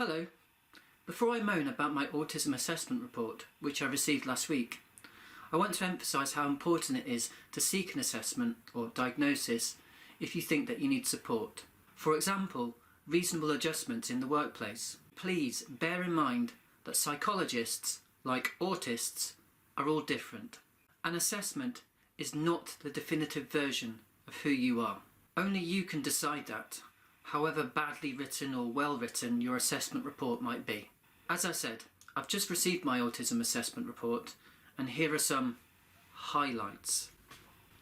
Hello. Before I moan about my autism assessment report, which I received last week, I want to emphasise how important it is to seek an assessment or diagnosis if you think that you need support. For example, reasonable adjustments in the workplace. Please bear in mind that psychologists, like autists, are all different. An assessment is not the definitive version of who you are. Only you can decide that, however badly written or well written your assessment report might be. As I said, I've just received my autism assessment report, and here are some highlights.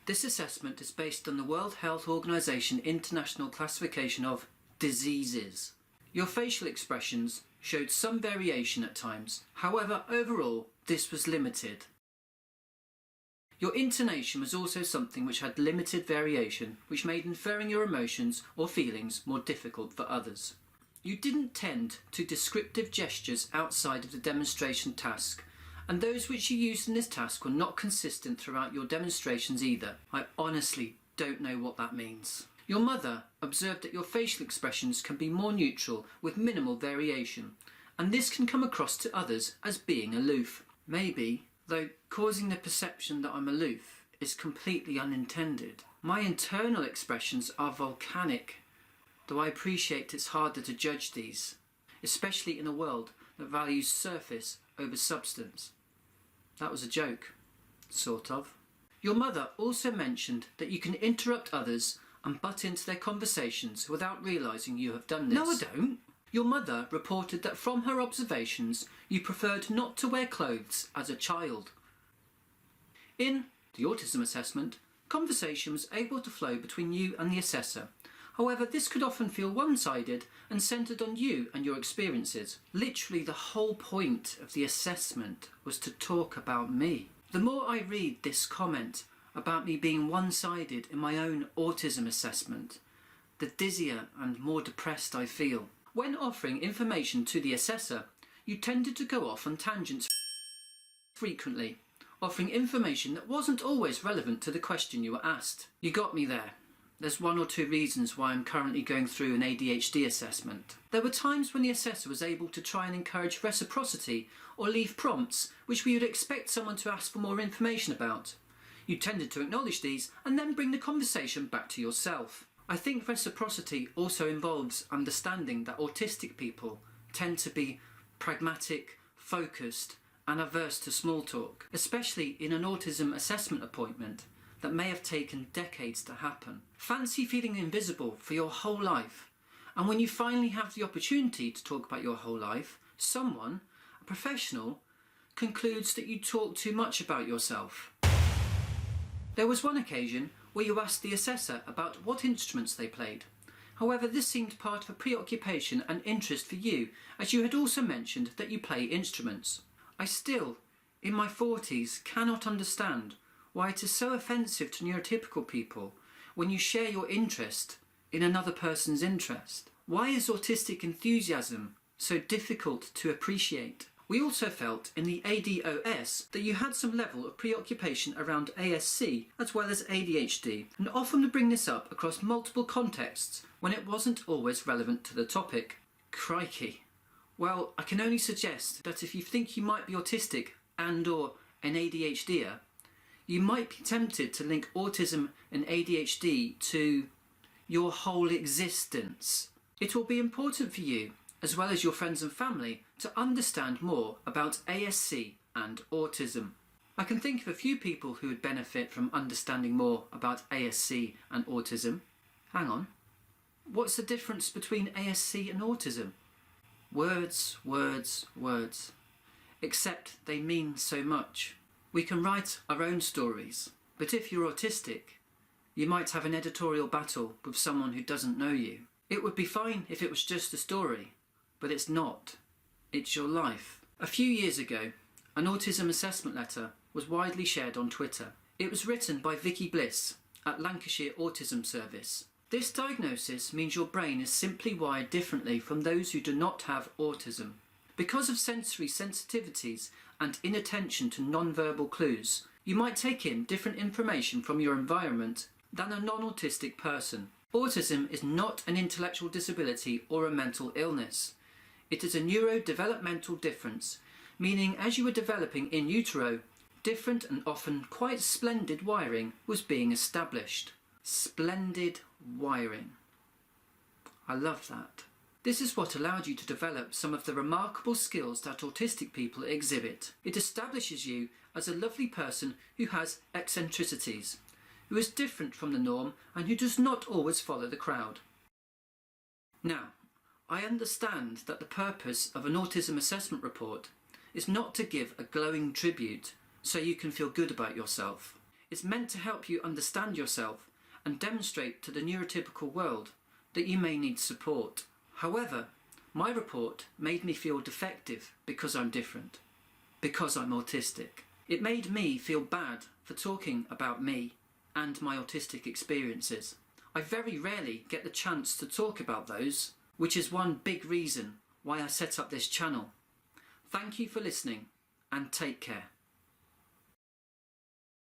This assessment is based on the World Health Organization International Classification of Diseases. Your facial expressions showed some variation at times, however overall this was limited. Your intonation was also something which had limited variation, which made inferring your emotions or feelings more difficult for others. You didn't tend to descriptive gestures outside of the demonstration task, and those which you used in this task were not consistent throughout your demonstrations either. I honestly don't know what that means. Your mother observed that your facial expressions can be more neutral with minimal variation, and this can come across to others as being aloof. Maybe, though causing the perception that I'm aloof is completely unintended. My internal expressions are volcanic, though I appreciate it's harder to judge these, especially in a world that values surface over substance. That was a joke, sort of. Your mother also mentioned that you can interrupt others and butt into their conversations without realising you have done this. No, I don't. Your mother reported that from her observations, you preferred not to wear clothes as a child. In the autism assessment, conversation was able to flow between you and the assessor. However, this could often feel one-sided and centred on you and your experiences. Literally, the whole point of the assessment was to talk about me. The more I read this comment about me being one-sided in my own autism assessment, the dizzier and more depressed I feel. When offering information to the assessor, you tended to go off on tangents frequently, offering information that wasn't always relevant to the question you were asked. You got me there. There's one or two reasons why I'm currently going through an ADHD assessment. There were times when the assessor was able to try and encourage reciprocity or leave prompts which we would expect someone to ask for more information about. You tended to acknowledge these and then bring the conversation back to yourself. I think reciprocity also involves understanding that autistic people tend to be pragmatic, focused and averse to small talk, especially in an autism assessment appointment that may have taken decades to happen. Fancy feeling invisible for your whole life, and when you finally have the opportunity to talk about your whole life, someone, a professional, concludes that you talk too much about yourself. There was one occasion where you asked the assessor about what instruments they played. However, this seemed part of a preoccupation and interest for you, as you had also mentioned that you play instruments. I still, in my 40s, cannot understand why it is so offensive to neurotypical people when you share your interest in another person's interest. Why is autistic enthusiasm so difficult to appreciate? We also felt in the ADOS that you had some level of preoccupation around ASC as well as ADHD, and often would bring this up across multiple contexts when it wasn't always relevant to the topic. Crikey. Well, I can only suggest that if you think you might be autistic and/or an ADHDer, you might be tempted to link autism and ADHD to your whole existence. It will be important for you, as well as your friends and family, to understand more about ASC and autism. I can think of a few people who would benefit from understanding more about ASC and autism. Hang on. What's the difference between ASC and autism? Words, words, words. Except they mean so much. We can write our own stories, but if you're autistic, you might have an editorial battle with someone who doesn't know you. It would be fine if it was just a story, but it's not. It's your life. A few years ago, an autism assessment letter was widely shared on Twitter. It was written by Vicky Bliss at Lancashire Autism Service. This diagnosis means your brain is simply wired differently from those who do not have autism. Because of sensory sensitivities and inattention to non-verbal clues, you might take in different information from your environment than a non-autistic person. Autism is not an intellectual disability or a mental illness. It is a neurodevelopmental difference, meaning as you were developing in utero, different and often quite splendid wiring was being established. Splendid wiring. I love that. This is what allowed you to develop some of the remarkable skills that autistic people exhibit. It establishes you as a lovely person who has eccentricities, who is different from the norm and who does not always follow the crowd. Now, I understand that the purpose of an autism assessment report is not to give a glowing tribute so you can feel good about yourself. It's meant to help you understand yourself and demonstrate to the neurotypical world that you may need support. However, my report made me feel defective because I'm different, because I'm autistic. It made me feel bad for talking about me and my autistic experiences. I very rarely get the chance to talk about those, which is one big reason why I set up this channel. Thank you for listening and take care.